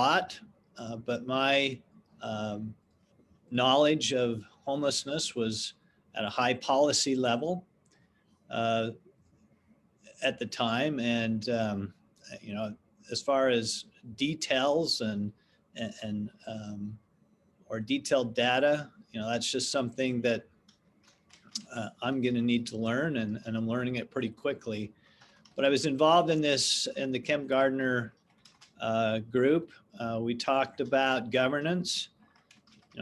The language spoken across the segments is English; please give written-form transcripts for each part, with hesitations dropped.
lot, but my knowledge of homelessness was at a high policy level at the time. And, as far as details and or detailed data, that's just something that I'm going to need to learn, and I'm learning it pretty quickly. But I was involved in the Kem Gardner group. We talked about governance.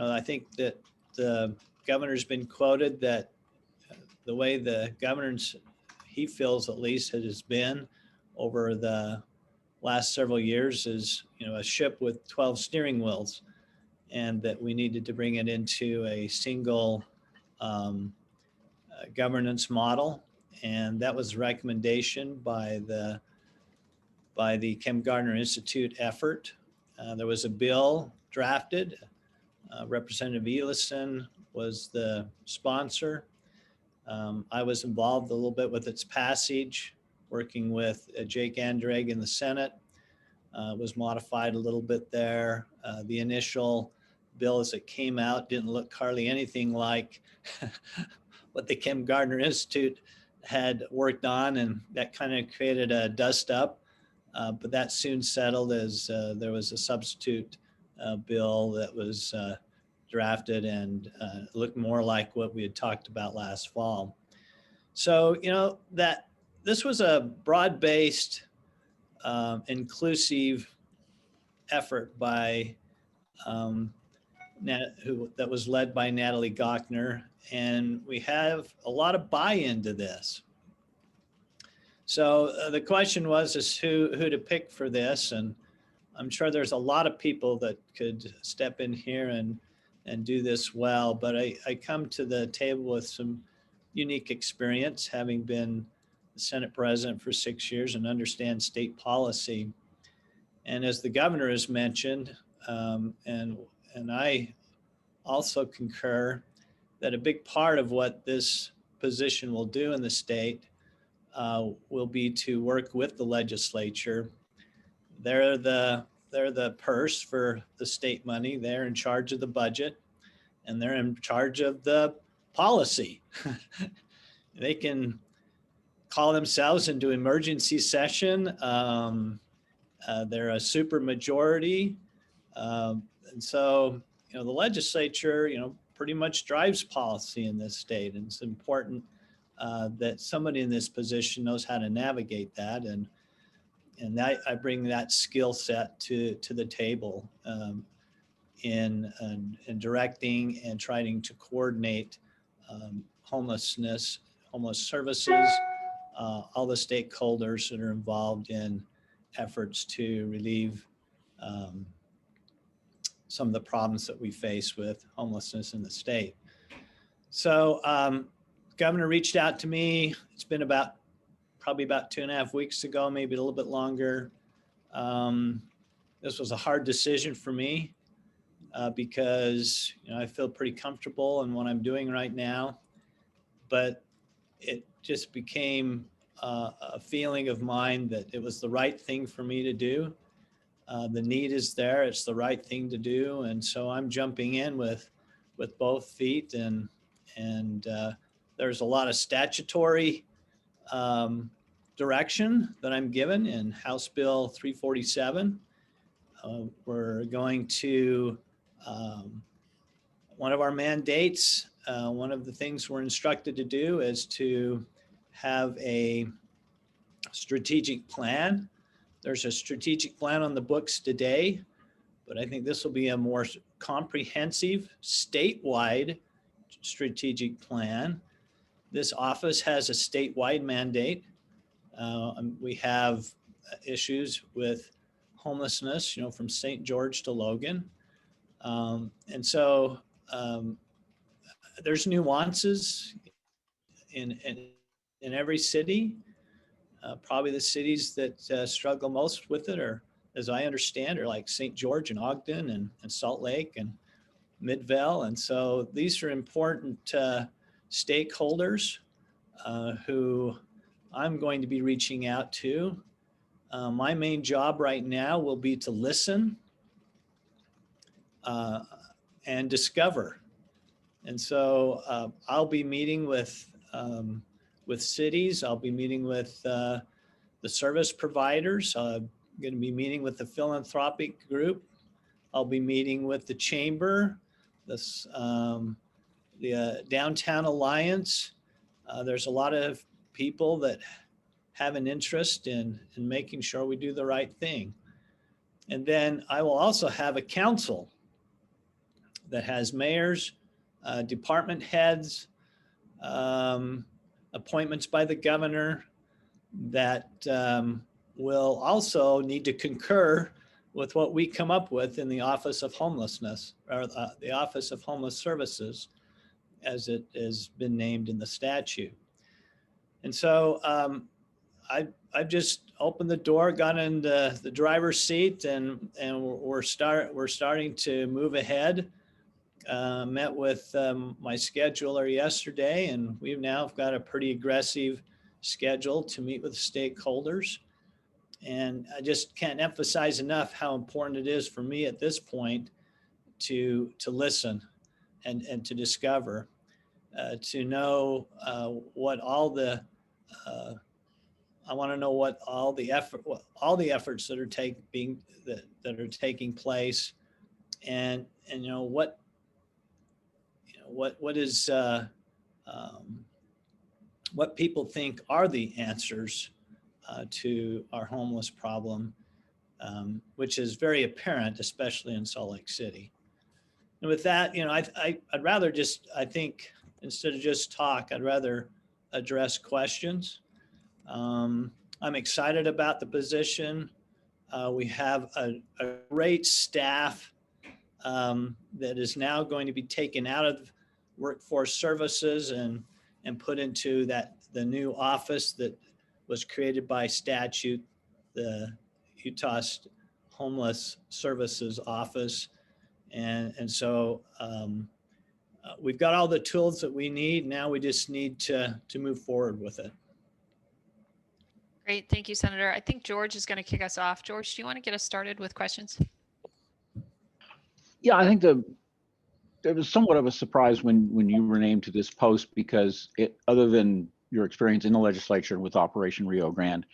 I think that the governor's been quoted that the way the governance, he feels at least, has been over the last several years is, a ship with 12 steering wheels, and that we needed to bring it into a single governance model. And that was a recommendation by the Kem Gardner Institute effort. There was a bill drafted. Representative Elison was the sponsor. I was involved a little bit with its passage, working with Jake Andrade in the Senate. Was modified a little bit there. The initial bill as it came out didn't look hardly anything like what the Kem Gardner Institute had worked on, and that kind of created a dust up. But that soon settled as there was a substitute bill that was drafted and looked more like what we had talked about last fall. So, that this was a broad-based, inclusive effort by that was led by Natalie Gochner, and we have a lot of buy-in to this. So the question was who to pick for this, and I'm sure there's a lot of people that could step in here and do this well, but I come to the table with some unique experience, having been the Senate President for 6 years and understand state policy. And as the governor has mentioned, and I also concur, that a big part of what this position will do in the state will be to work with the legislature. They're the purse for the state money. They're in charge of the budget, and they're in charge of the policy. They can call themselves into emergency session. They're a super majority. And so, the legislature, pretty much drives policy in this state. And it's important that somebody in this position knows how to navigate that. And that, I bring that skill set to the table in directing and trying to coordinate homeless services, all the stakeholders that are involved in efforts to relieve some of the problems that we face with homelessness in the state. So governor reached out to me. It's been probably about 2.5 weeks ago, maybe a little bit longer. This was a hard decision for me because I feel pretty comfortable in what I'm doing right now, but it just became a feeling of mine that it was the right thing for me to do. The need is there, it's the right thing to do. And so I'm jumping in with both feet, and there's a lot of statutory direction that I'm given in House Bill 347. We're going to, one of our mandates, one of the things we're instructed to do is to have a strategic plan. There's a strategic plan on the books today, but I think this will be a more comprehensive statewide strategic plan. This office has a statewide mandate. We have issues with homelessness, from St. George to Logan. And so there's nuances in every city. Probably the cities that struggle most with it are, as I understand, are like St. George and Ogden and Salt Lake and Midvale. And so these are important stakeholders who I'm going to be reaching out to. My main job right now will be to listen and discover. And so I'll be meeting with cities. I'll be meeting with the service providers. I'm going to be meeting with the philanthropic group. I'll be meeting with the chamber, the Downtown Alliance. There's a lot of people that have an interest in making sure we do the right thing. And then I will also have a council that has mayors, department heads, appointments by the governor that will also need to concur with what we come up with in the Office of Homelessness, or the Office of Homeless Services, as it has been named in the statute. And so I've just opened the door, got in the driver's seat, and we're starting to move ahead. Met with my scheduler yesterday, and we've now got a pretty aggressive schedule to meet with stakeholders. And I just can't emphasize enough how important it is for me at this point to listen and to discover, to know what all the I want to know what all the efforts that are taking place, and you know what is what people think are the answers to our homeless problem, which is very apparent, especially in Salt Lake City. And with that, you know, I'd rather just, I think, instead of just talk, I'd rather address questions. I'm excited about the position. We have a great staff that is now going to be taken out of workforce services and put into the new office that was created by statute, the Utah Homeless Services Office. And so we've got all the tools that we need. Now we just need to move forward with it. Great. Thank you, Senator. I think George is going to kick us off. George, do you want to get us started with questions? Yeah, I think it was somewhat of a surprise when you were named to this post, because other than your experience in the legislature and with Operation Rio Grande,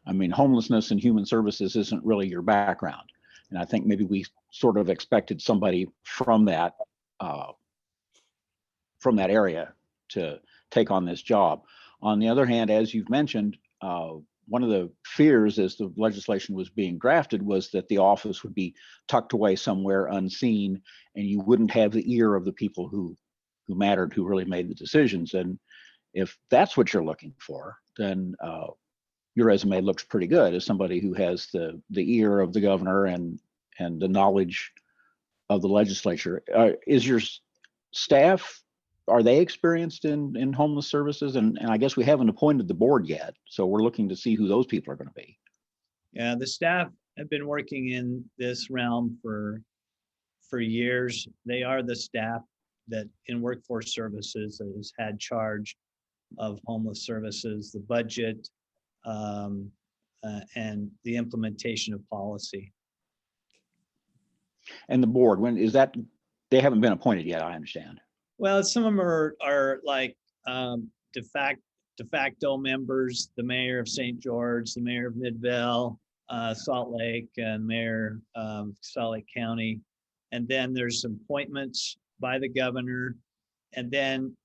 I mean, homelessness and human services isn't really your background. And I think maybe we sort of expected somebody from that area to take on this job. On the other hand, as you've mentioned, one of the fears as the legislation was being drafted was that the office would be tucked away somewhere unseen, and you wouldn't have the ear of the people who mattered, who really made the decisions. And if that's what you're looking for, then your resume looks pretty good as somebody who has the ear of the governor and the knowledge of the legislature. Is your staff, are they experienced in homeless services? And I guess we haven't appointed the board yet, so we're looking to see who those people are going to be. Yeah, the staff have been working in this realm for years. They are the staff that in workforce services has had charge of homeless services, the budget, and the implementation of policy. And the board, when is that? They haven't been appointed yet, I understand. Well, some of them are like de facto members, the mayor of St. George, the mayor of Midvale, Salt Lake, and mayor of Salt Lake County. And then there's some appointments by the governor. And then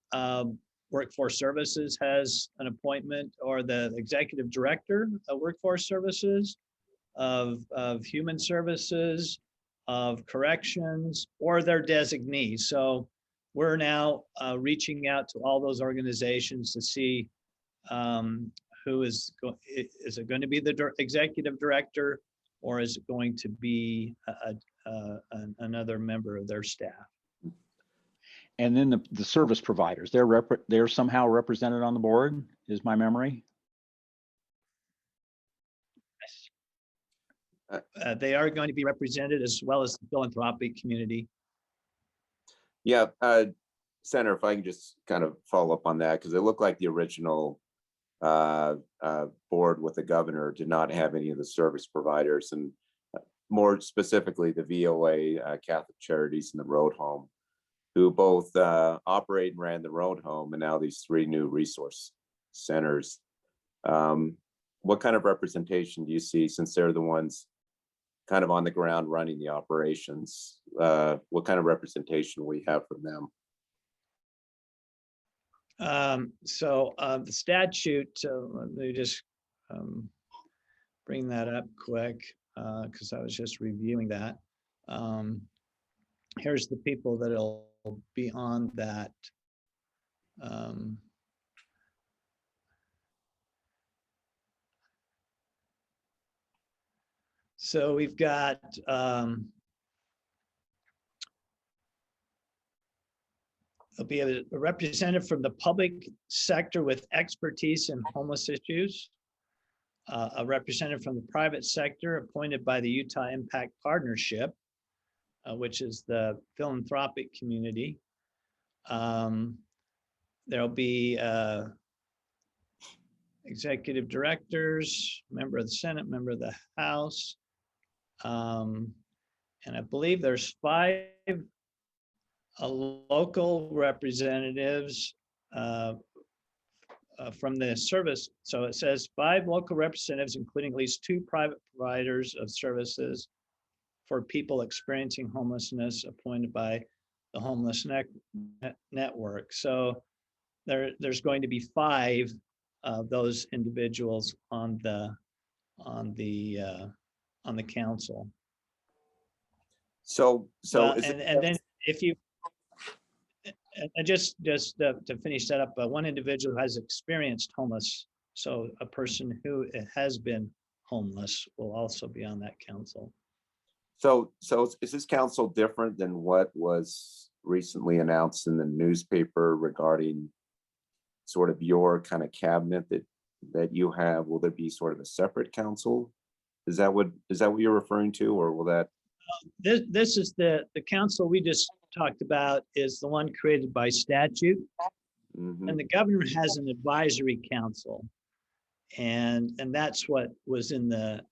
Workforce Services has an appointment, or the executive director of Workforce Services, of Human Services, of Corrections, or their designees. So we're now reaching out to all those organizations to see who is it going to be the executive director, or is it going to be another member of their staff? And then the service providers, they're somehow represented on the board, is my memory. They are going to be represented, as well as the philanthropic community. Yeah, Senator, if I can just kind of follow up on that, because it looked like the original board with the governor did not have any of the service providers. And more specifically the VOA, Catholic Charities, and the Road Home, who both operate and ran the Road Home, and now these 3 new resource centers. What kind of representation do you see, since they're the ones kind of on the ground running the operations? What kind of representation we have from them? The statute, let me just bring that up quick, because I was just reviewing that. Here's the people that'll be on that. So we've got there'll be a representative from the public sector with expertise in homeless issues, a representative from the private sector appointed by the Utah Impact Partnership, which is the philanthropic community. There'll be executive directors, member of the Senate, member of the House. And I believe there's 5 local representatives from the service. So it says 5 local representatives, including at least 2 private providers of services for people experiencing homelessness, appointed by the Homeless Network. So there's going to be 5 of those individuals on the council. So and then if you and just to finish that up, one individual has experienced homeless, so a person who has been homeless will also be on that council. So is this council different than what was recently announced in the newspaper regarding sort of your kind of cabinet that you have? Will there be sort of a separate council? Is that what you're referring to, or will that? This is the council we just talked about, is the one created by statute. Mm-hmm. And the governor has an advisory council, and that's what was in the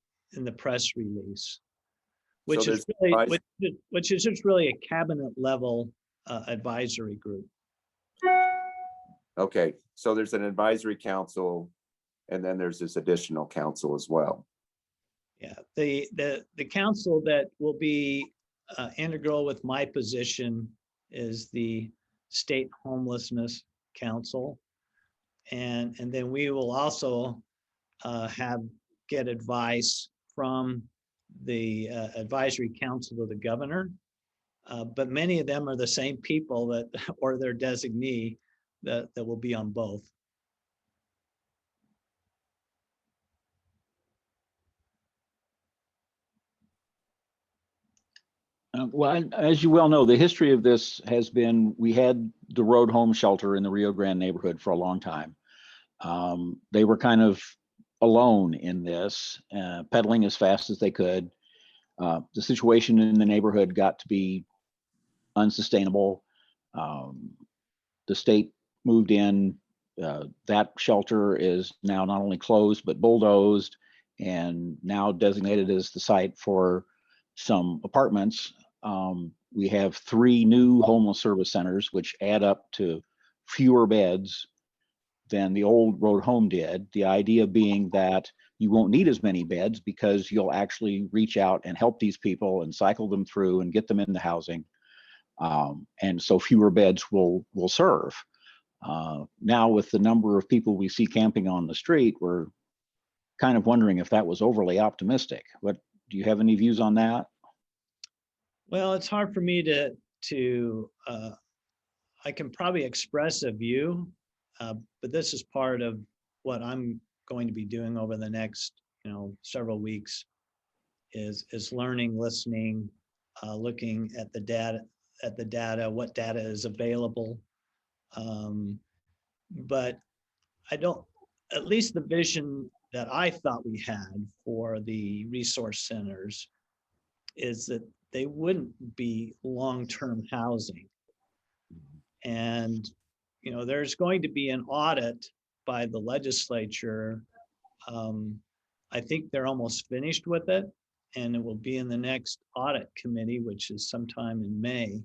press release, which So is really which is just really a cabinet level advisory group. Okay, so there's an advisory council, and then there's this additional council as well. Yeah, the council that will be integral with my position is the State Homelessness Council, and then we will also get advice from the advisory council of the governor, but many of them are the same people that, or their designee, that will be on both. Well, as you well know, the history of this has been, we had the Road Home shelter in the Rio Grande neighborhood for a long time. They were kind of alone in this, pedaling as fast as they could. The situation in the neighborhood got to be unsustainable. The state moved in. That shelter is now not only closed, but bulldozed, and now designated as the site for some apartments. We have 3 new homeless service centers, which add up to fewer beds than the old Road Home did. The idea being that you won't need as many beds because you'll actually reach out and help these people and cycle them through and get them into housing. And so fewer beds will serve. Now with the number of people we see camping on the street, we're kind of wondering if that was overly optimistic. What, do you have any views on that? Well, it's hard for me to I can probably express a view, but this is part of what I'm going to be doing over the next, several weeks, is learning, listening, looking at the data, what data is available. But I don't, at least the vision that I thought we had for the resource centers is that they wouldn't be long-term housing. And, there's going to be an audit by the legislature. I think they're almost finished with it. and it will be in the next audit committee, which is sometime in May.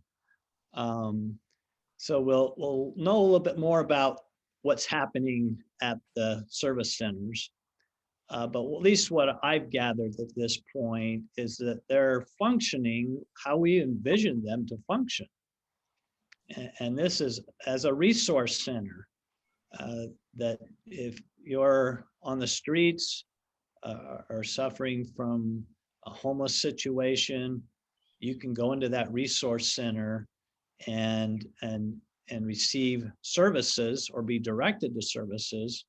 So we'll know a little bit more about what's happening at the service centers. But at least what I've gathered at this point is that they're functioning how we envision them to function. And this is as a resource center, that if you're on the streets or suffering from a homeless situation, you can go into that resource center and receive services or be directed to services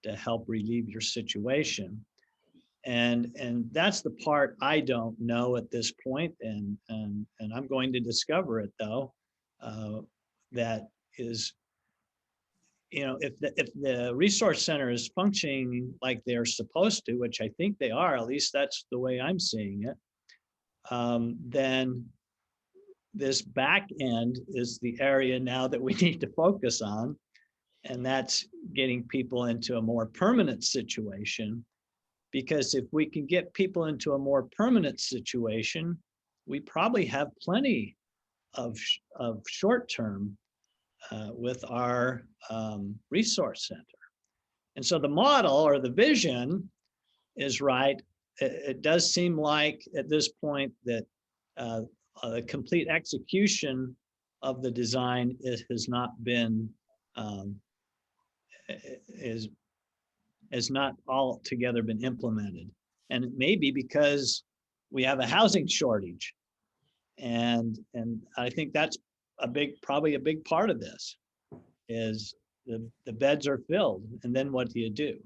to help relieve your situation. And that's the part I don't know at this point, and I'm going to discover it though. That is, if the resource center is functioning like they're supposed to, which I think they are, at least that's the way I'm seeing it, then this back end is the area now that we need to focus on, and that's getting people into a more permanent situation. Because if we can get people into a more permanent situation, we probably have plenty of short-term with our resource center. And so the model or the vision is right. It does seem like at this point that the complete execution of the design has not been, has not altogether been implemented. And it may be because we have a housing shortage. And I think that's probably a big part of this is the beds are filled, and then what do you do?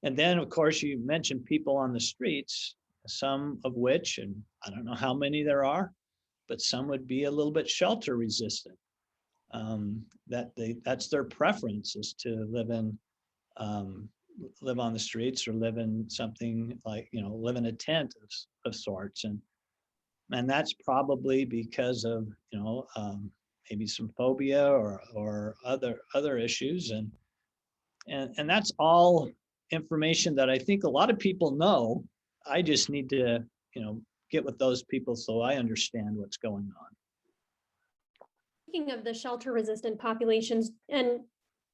And then of course you mentioned people on the streets, some of which, and I don't know how many there are, but some would be a little bit shelter resistant. That's their preference, is to live on the streets or live in something like, live in a tent of sorts. And that's probably because of, maybe some phobia or other issues. And that's all information that I think a lot of people know. I just need to, get with those people so I understand what's going on. Speaking of the shelter resistant populations, and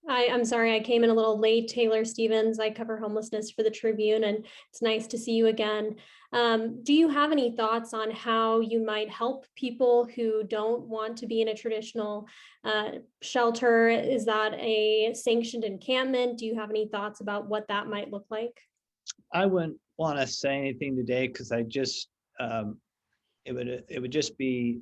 I'm sorry, I came in a little late, Taylor Stevens. I cover homelessness for the Tribune, and it's nice to see you again. Do you have any thoughts on how you might help people who don't want to be in a traditional shelter? Is that a sanctioned encampment? Do you have any thoughts about what that might look like? I wouldn't want to say anything today because I just, it would just be,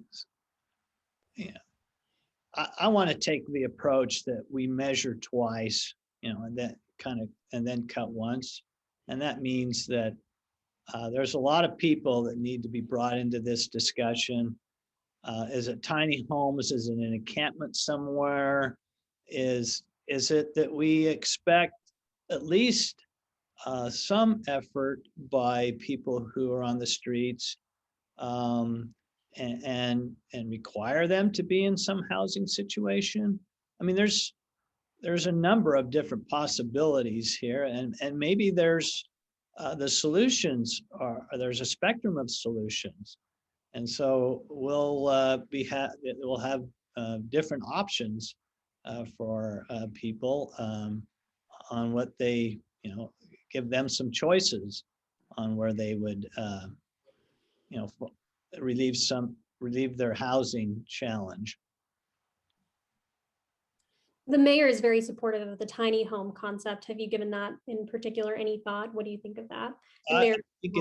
I want to take the approach that we measure twice, and then cut once. And that means that there's a lot of people that need to be brought into this discussion. Is it tiny homes? Is it an encampment somewhere? Is it that we expect at least some effort by people who are on the streets, and require them to be in some housing situation? I mean, there's a number of different possibilities here, and maybe there's the solutions there's a spectrum of solutions, and so we'll have different options for people on what they, give them some choices on where they would relieve their housing challenge. The mayor is very supportive of the tiny home concept. Have you given that in particular any thought? What do you think of that? I think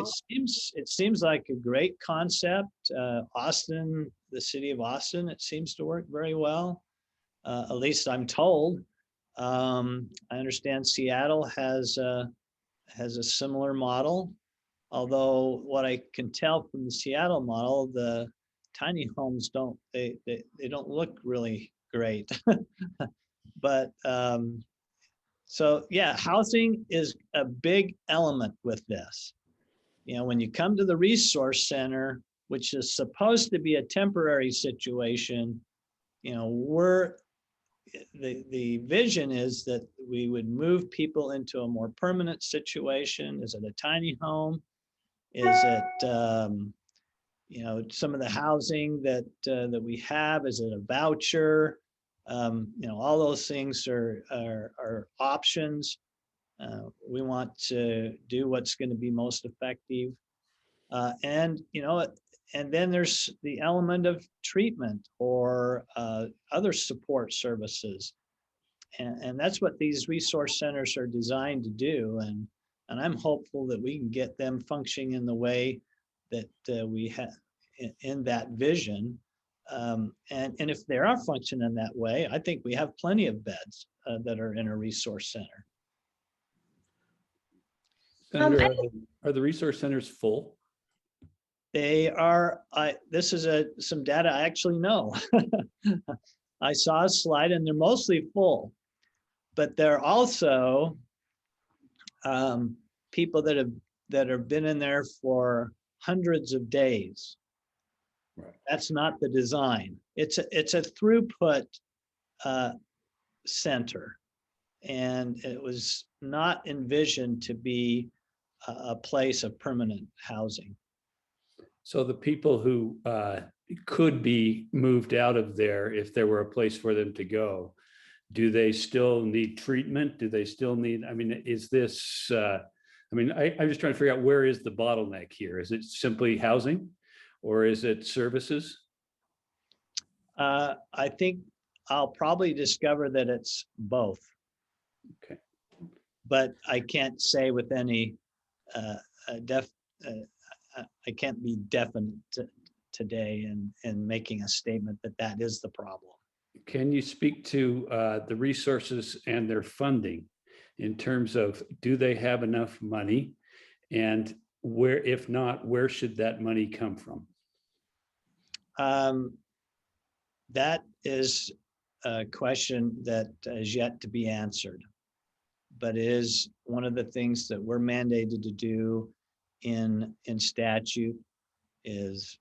it seems like a great concept. Austin, the city of Austin, it seems to work very well. At least I'm told. I understand Seattle has a similar model. Although what I can tell from the Seattle model, the tiny homes don't look really great. But so yeah, housing is a big element with this. When you come to the resource center, which is supposed to be a temporary situation, the vision is that we would move people into a more permanent situation. Is it a tiny home? Is it, some of the housing that we have? Is it a voucher? All those things are options. We want to do what's going to be most effective. And then there's the element of treatment or other support services. And that's what these resource centers are designed to do. And I'm hopeful that we can get them functioning in the way that we have in that vision. And if they are functioning in that way, I think we have plenty of beds that are in a resource center. Senator, are the resource centers full? They are, this is some data I actually know. I saw a slide and they're mostly full, but they're also people that have been in there for hundreds of days. Right. That's not the design. It's a throughput center, and it was not envisioned to be a place of permanent housing. So the people who could be moved out of there, if there were a place for them to go, do they still need treatment? Do they still need, is this, I'm just trying to figure out, where is the bottleneck here? Is it simply housing or is it services? I think I'll probably discover that it's both. Okay. But I can't say with any I can't be definite today in making a statement that is the problem. Can you speak to the resources and their funding in terms of, do they have enough money? And where, if not, where should that money come from? That is a question that is yet to be answered, but it is one of the things that we're mandated to do in statute. Is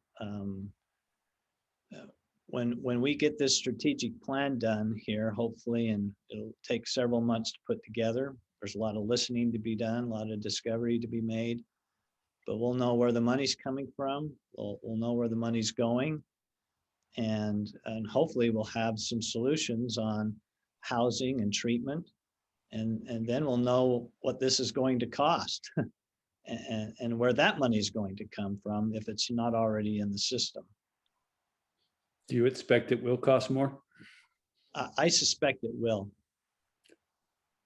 when we get this strategic plan done here, hopefully, and it'll take several months to put together. There's a lot of listening to be done, a lot of discovery to be made, but we'll know where the money's coming from. We'll know where the money's going, and hopefully we'll have some solutions on housing and treatment, and then we'll know what this is going to cost. And where that money is going to come from if it's not already in the system. Do you expect it will cost more? I suspect it will.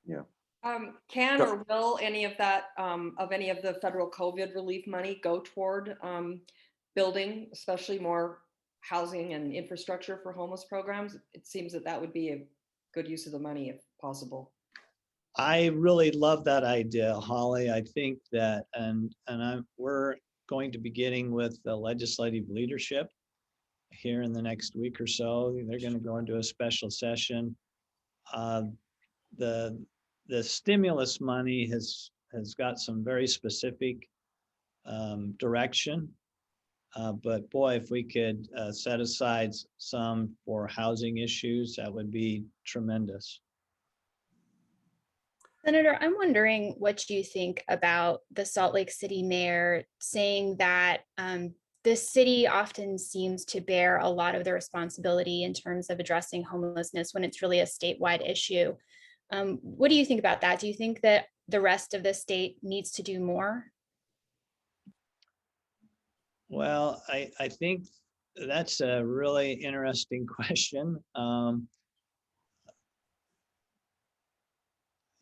Yeah. Can or will any of that, of any of the federal COVID relief money go toward building, especially more housing and infrastructure for homeless programs? It seems that would be a good use of the money if possible. I really love that idea, Holly. I think that, we're going to be getting with the legislative leadership here in the next week or so. They're going to go into a special session. The stimulus money has got some very specific direction, but boy, if we could set aside some for housing issues, that would be tremendous. Senator, I'm wondering what you think about the Salt Lake City mayor saying that the city often seems to bear a lot of the responsibility in terms of addressing homelessness when it's really a statewide issue. What do you think about that? Do you think that the rest of the state needs to do more? Well, I think that's a really interesting question.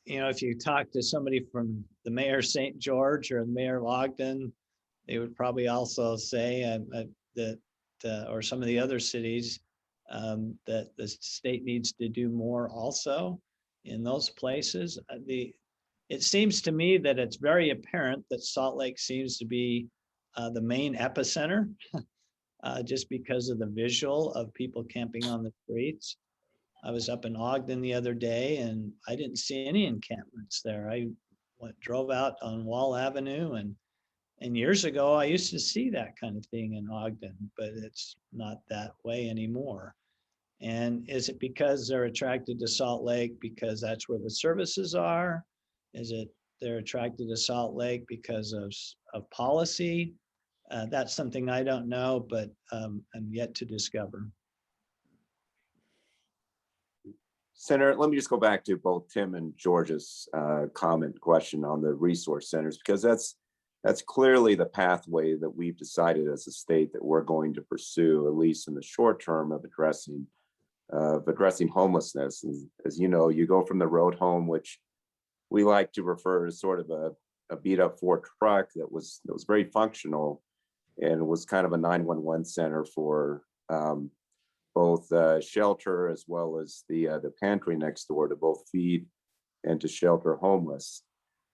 If you talk to somebody from the mayor of St. George or the mayor of Ogden, they would probably also say that, or some of the other cities, that the state needs to do more also in those places. It seems to me that it's very apparent that Salt Lake seems to be the main epicenter, just because of the visual of people camping on the streets. I was up in Ogden the other day and I didn't see any encampments there. I drove out on Wall Avenue, and years ago I used to see that kind of thing in Ogden, but it's not that way anymore. And is it because they're attracted to Salt Lake because that's where the services are? Is it they're attracted to Salt Lake because of of policy. That's something I don't know, but I'm yet to discover. Senator, let me just go back to both Tim and George's question on the resource centers, because that's clearly the pathway that we've decided as a state that we're going to pursue, at least in the short term, of addressing homelessness. And as you know, you go from the road home, which we like to refer to sort of a beat up Ford truck that was very functional and was kind of a 911 center for both shelter as well as the pantry next door to both feed and to shelter homeless.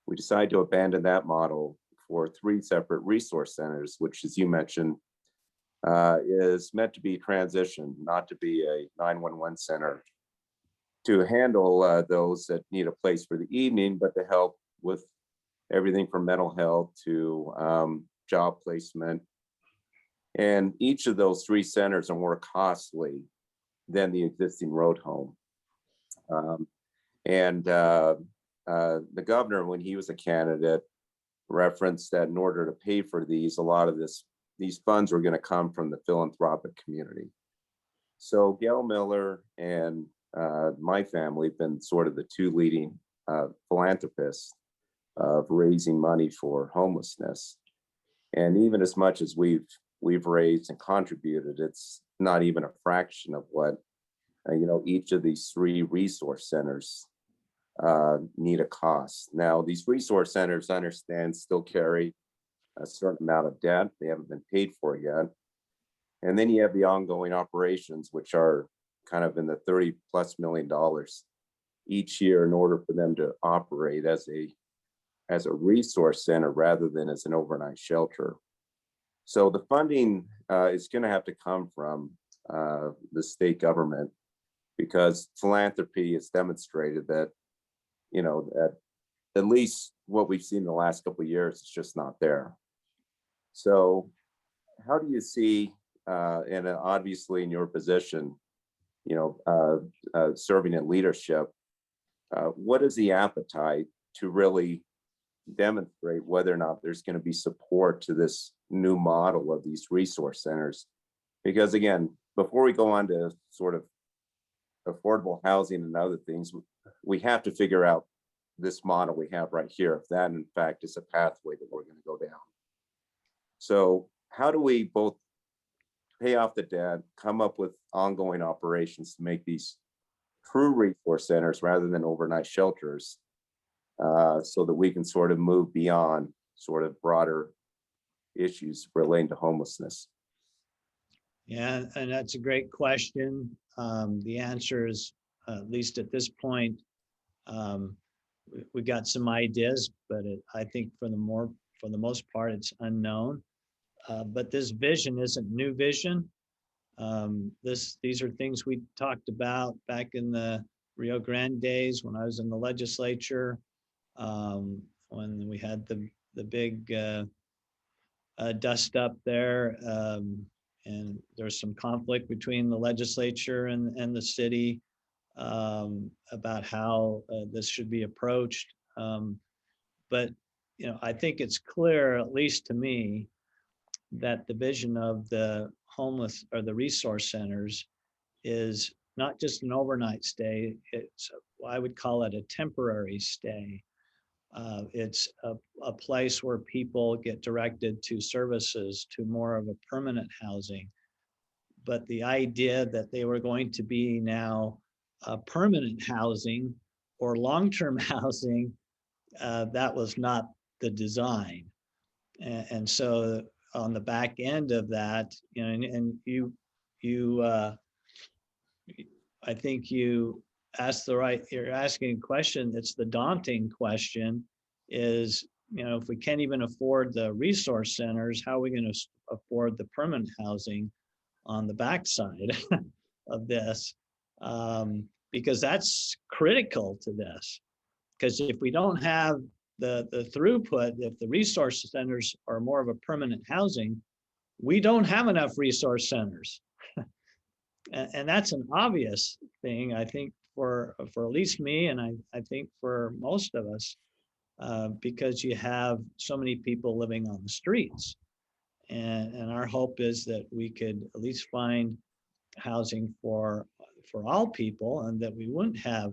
We decided to abandon that model for 3 separate resource centers, which, as you mentioned, is meant to be transitioned, not to be a 911 center, to handle those that need a place for the evening, but to help with everything from mental health to job placement. And each of those 3 centers are more costly than the existing road home. The governor, when he was a candidate, referenced that in order to pay for these, a lot of these funds were going to come from the philanthropic community. So Gail Miller and my family have been sort of the 2 leading philanthropists of raising money for homelessness. And even as much as we've raised and contributed, it's not even a fraction of what each of these 3 resource centers need a cost. Now, these resource centers, I understand, still carry a certain amount of debt. They haven't been paid for yet. And then you have the ongoing operations, which are kind of in the $30+ million each year in order for them to operate as a resource center rather than as an overnight shelter. So the funding is going to have to come from the state government, because philanthropy has demonstrated that, that at least what we've seen in the last couple of years is just not there. So how do you see, and obviously in your position, serving in leadership, what is the appetite to really demonstrate whether or not there's going to be support to this new model of these resource centers? Because again, before we go on to sort of affordable housing and other things, we have to figure out this model we have right here, if that in fact is a pathway that we're going to go down. So how do we both pay off the debt, come up with ongoing operations to make these true resource centers rather than overnight shelters, so that we can sort of move beyond sort of broader issues relating to homelessness? Yeah, and that's a great question. The answer is, at least at this point, we got some ideas, but I think for the most part, it's unknown. But this vision isn't new vision. These are things we talked about back in the Rio Grande days when I was in the legislature, when we had the big dust up there, and there's some conflict between the legislature and the city about how this should be approached. But I think it's clear, at least to me, that the vision of the homeless or the resource centers is not just an overnight stay. I would call it a temporary stay. It's a place where people get directed to services, to more of a permanent housing. But the idea that they were going to be now permanent housing or long-term housing, that was not the design. And so on the back end of that, and you I think you asked you're asking a question. It's the daunting question is, if we can't even afford the resource centers, how are we going to afford the permanent housing on the backside of this? Because that's critical to this. Because if we don't have the throughput, if the resource centers are more of a permanent housing, we don't have enough resource centers. And that's an obvious thing, I think, for at least me, and I think for most of us. because you have so many people living on the streets. And our hope is that we could at least find housing for all people, and that we wouldn't have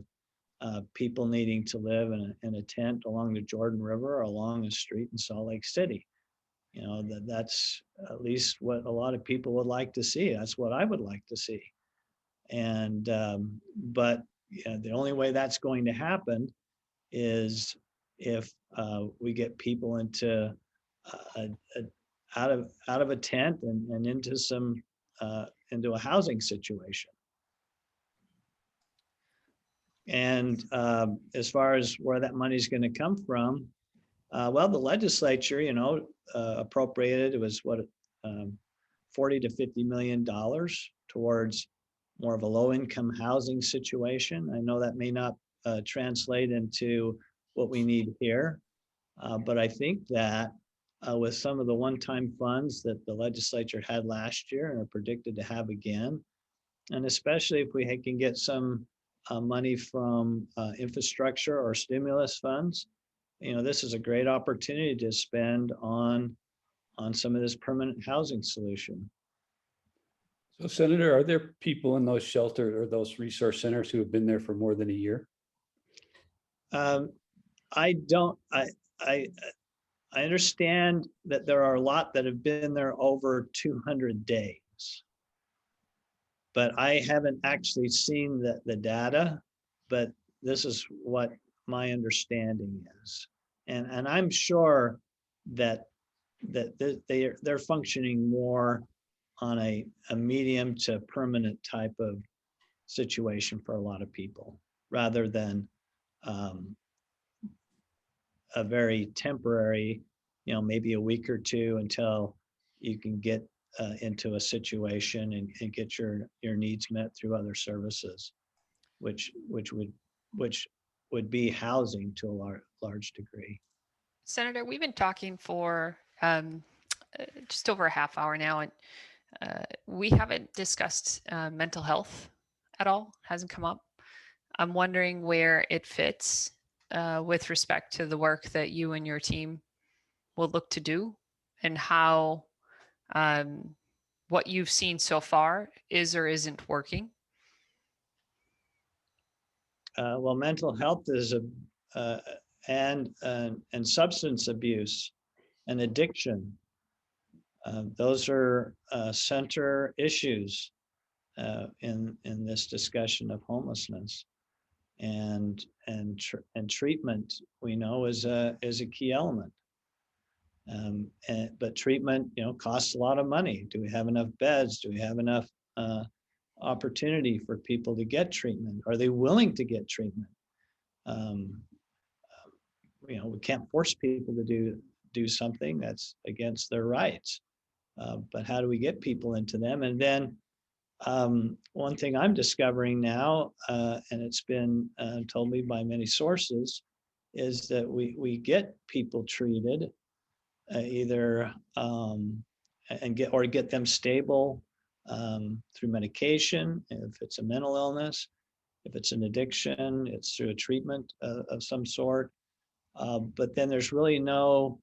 people needing to live in a tent along the Jordan River or along a street in Salt Lake City. You know, that's at least what a lot of people would like to see. That's what I would like to see. And but yeah, the only way that's going to happen is if we get people into out of a tent and into some into a housing situation. And as far as where that money is going to come from, well, the legislature, you know, appropriated, it was what, $40 to $50 million towards more of a low-income housing situation. I know that may not translate into what we need here, but I think that with some of the one-time funds that the legislature had last year and are predicted to have again, and especially if we can get some money from infrastructure or stimulus funds, you know, this is a great opportunity to spend on some of this permanent housing solution. So Senator, are there people in those shelters or those resource centers who have been there for more than a year? I understand that there are a lot that have been there over 200 days, but I haven't actually seen the data, but this is what my understanding is. And I'm sure that they're functioning more on a medium to permanent type of situation for a lot of people, rather than a very temporary, you know, maybe a week or two until you can get into a situation and get your needs met through other services, which would be housing to a large degree. Senator, we've been talking for just over a half hour now, and we haven't discussed mental health at all. Hasn't come up. I'm wondering where it fits with respect to the work that you and your team will look to do, and how what you've seen so far is or isn't working. Well, mental health is and substance abuse and addiction. Those are center issues in this discussion of homelessness, and treatment, we know, is a key element. But treatment, you know, costs a lot of money. Do we have enough beds? Do we have enough opportunity for people to get treatment? Are they willing to get treatment? You know, we can't force people to do something that's against their rights. But how do we get people into them? And then one thing I'm discovering now, and it's been told me by many sources, is that we get people treated either and get them stable through medication. If it's a mental illness, if it's an addiction, it's through a treatment of some sort. But then there's really no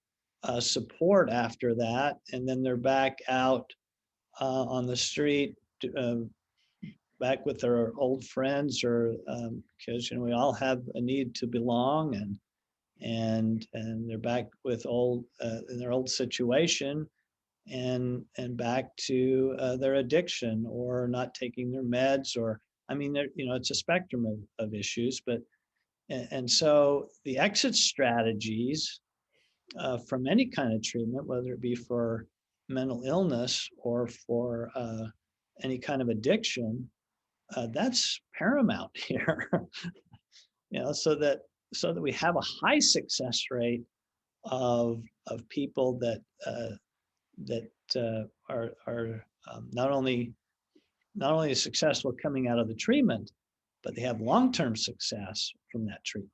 support after that, and then they're back out on the street, back with their old friends, or because, you know, we all have a need to belong, and they're back with in their old situation, and back to their addiction, or not taking their meds, or, I mean, you know, it's a spectrum of issues. But and so the exit strategies from any kind of treatment, whether it be for mental illness or for any kind of addiction, that's paramount here. You know, so that we have a high success rate of people that are not only successful coming out of the treatment, but they have long-term success from that treatment.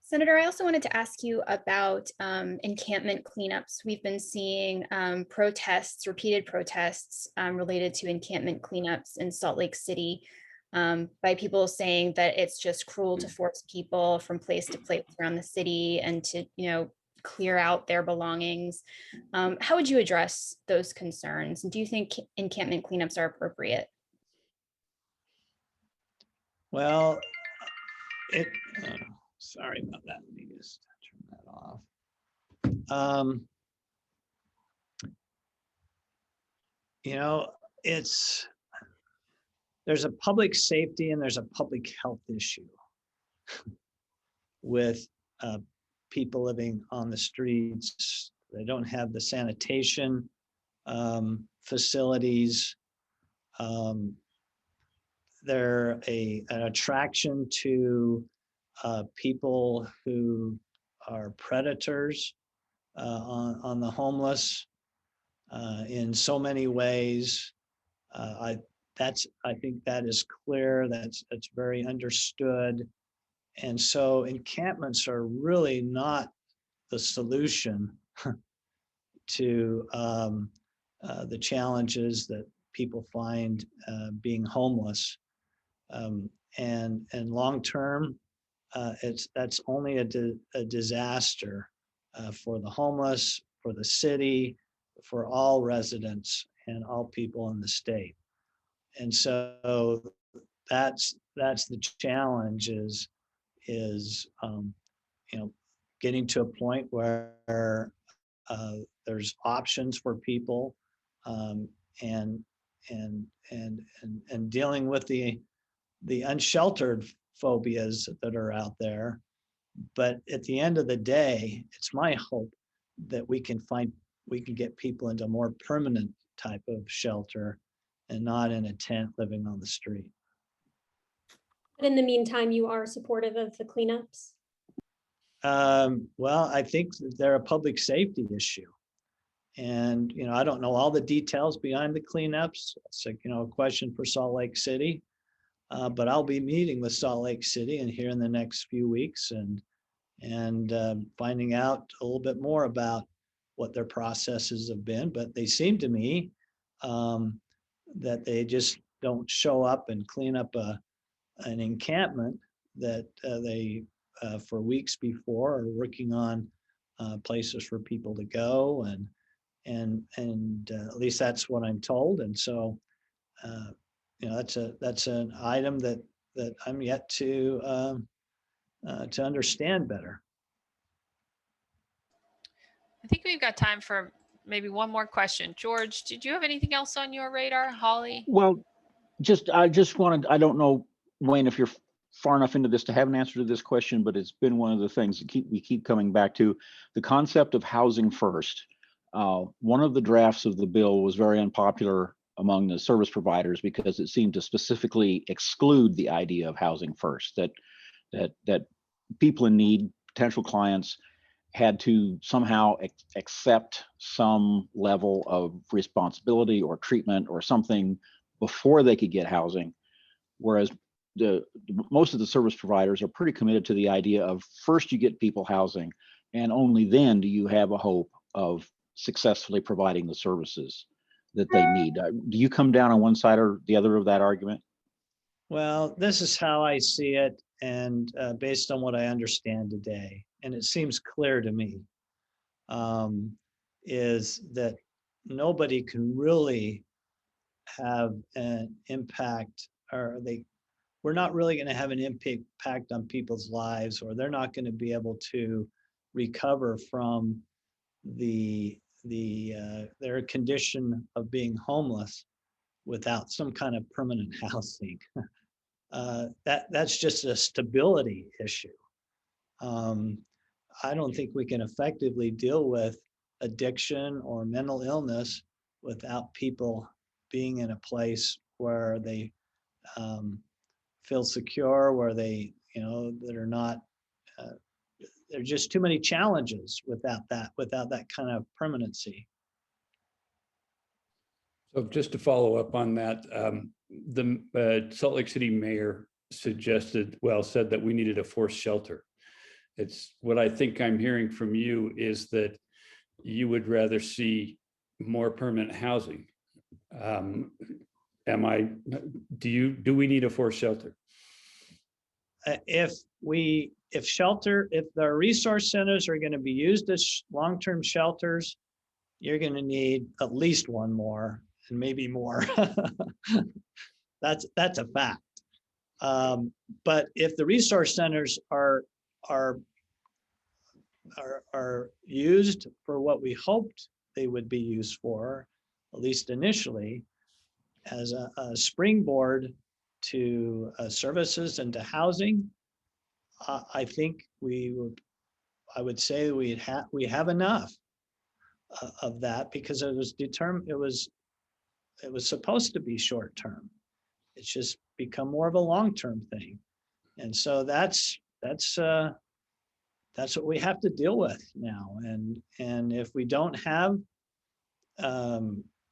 Senator, I also wanted to ask you about encampment cleanups. We've been seeing protests, repeated protests related to encampment cleanups in Salt Lake City. by people saying that it's just cruel to force people from place to place around the city and to, clear out their belongings. How would you address those concerns? And do you think encampment cleanups are appropriate? Well, sorry about that. Let me just turn that off. There's a public safety and there's a public health issue with people living on the streets. They don't have the sanitation facilities. They're an attraction to people who are predators on the homeless in so many ways. I think that is clear. That's very understood. And so encampments are really not the solution to the challenges that people find being homeless. And long term, that's only a disaster for the homeless, for the city, for all residents and all people in the state. And so that's the challenge is getting to a point where there's options for people and dealing with the unsheltered phobias that are out there. But at the end of the day, it's my hope that we can get people into a more permanent type of shelter and not in a tent living on the street. But in the meantime, you are supportive of the cleanups? Well, I think they're a public safety issue. And, I don't know all the details behind the cleanups. It's like, a question for Salt Lake City. But I'll be meeting with Salt Lake City and here in the next few weeks and finding out a little bit more about what their processes have been. But they seem to me that they just don't show up and clean up an encampment that they for weeks before are working on places for people to go and at least that's what I'm told. And so that's an item that I'm yet to understand better. I think we've got time for maybe one more question. George, did you have anything else on your radar? Holly? Well, I just wanted, I don't know, Wayne, if you're far enough into this to have an answer to this question, but it's been one of the things that we keep coming back to, the concept of housing first. One of the drafts of the bill was very unpopular among the service providers because it seemed to specifically exclude the idea of housing first, that people in need, potential clients, had to somehow accept some level of responsibility or treatment or something before they could get housing. Whereas most of the service providers are pretty committed to the idea of first you get people housing and only then do you have a hope of successfully providing the services that they need. Do you come down on one side or the other of that argument? Well, this is how I see it, and based on what I understand today, and it seems clear to me, is that nobody can really have an impact, or we're not really going to have an impact on people's lives, or they're not going to be able to recover from their condition of being homeless without some kind of permanent housing. That's just a stability issue. I don't think we can effectively deal with addiction or mental illness without people being in a place where they feel secure, where they, that are not, there are just too many challenges without that kind of permanency. So just to follow up on that, the Salt Lake City mayor said that we needed a forced shelter. It's what I think I'm hearing from you is that you would rather see more permanent housing. do we need a forced shelter? If the resource centers are going to be used as long-term shelters, you're going to need at least one more and maybe more. That's a fact. But if the resource centers are used for what we hoped they would be used for, at least initially, as a springboard to services and to housing, I think I would say we have enough of that, because it was determined, it was supposed to be short term. It's just become more of a long-term thing. And so that's what we have to deal with now. And if we don't have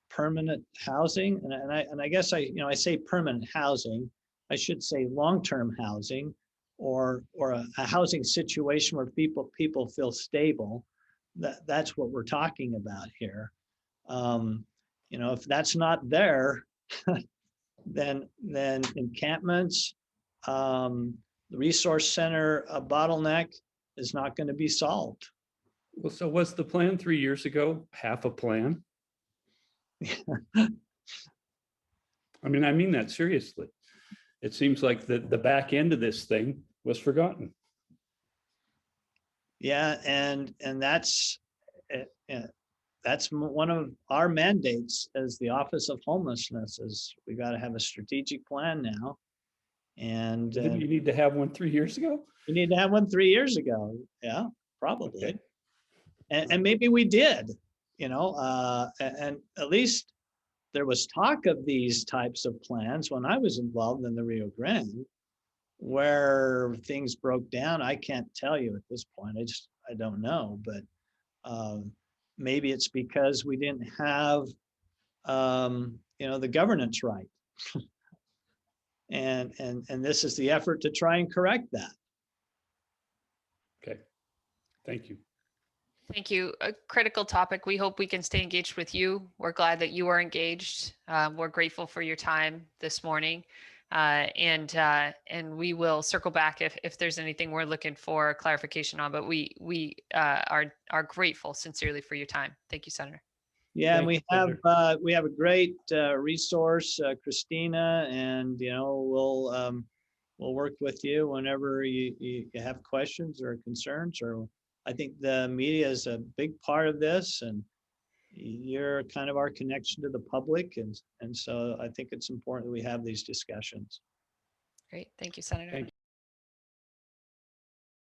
permanent housing, and I guess I say permanent housing, I should say long-term housing, or a housing situation where people feel stable. That's what we're talking about here. If that's not there, then encampments, the resource center bottleneck is not going to be solved. Well, so was the plan 3 years ago half a plan? I mean that seriously. It seems like the back end of this thing was forgotten. Yeah, and that's one of our mandates as the Office of Homelessness, is we got to have a strategic plan now. And Didn't you need to have one 3 years ago? you need to have one 3 years ago. Yeah, probably. Okay. And maybe we did, and at least there was talk of these types of plans when I was involved in the Rio Grande. Where things broke down, I can't tell you at this point. I don't know, but maybe it's because we didn't have the governance right. and this is the effort to try and correct that. Okay, thank you. Thank you. A critical topic. We hope we can stay engaged with you. We're glad that you are engaged. We're grateful for your time this morning. And we will circle back if there's anything we're looking for clarification on, but we are grateful sincerely for your time. Thank you, Senator. Yeah, and Thank we have a great resource, Christina, and we'll work with you whenever you have questions or concerns. Or I think the media is a big part of this, and you're kind of our connection to the public, and so I think it's important that we have these discussions. Great, thank you, Senator. Thank you.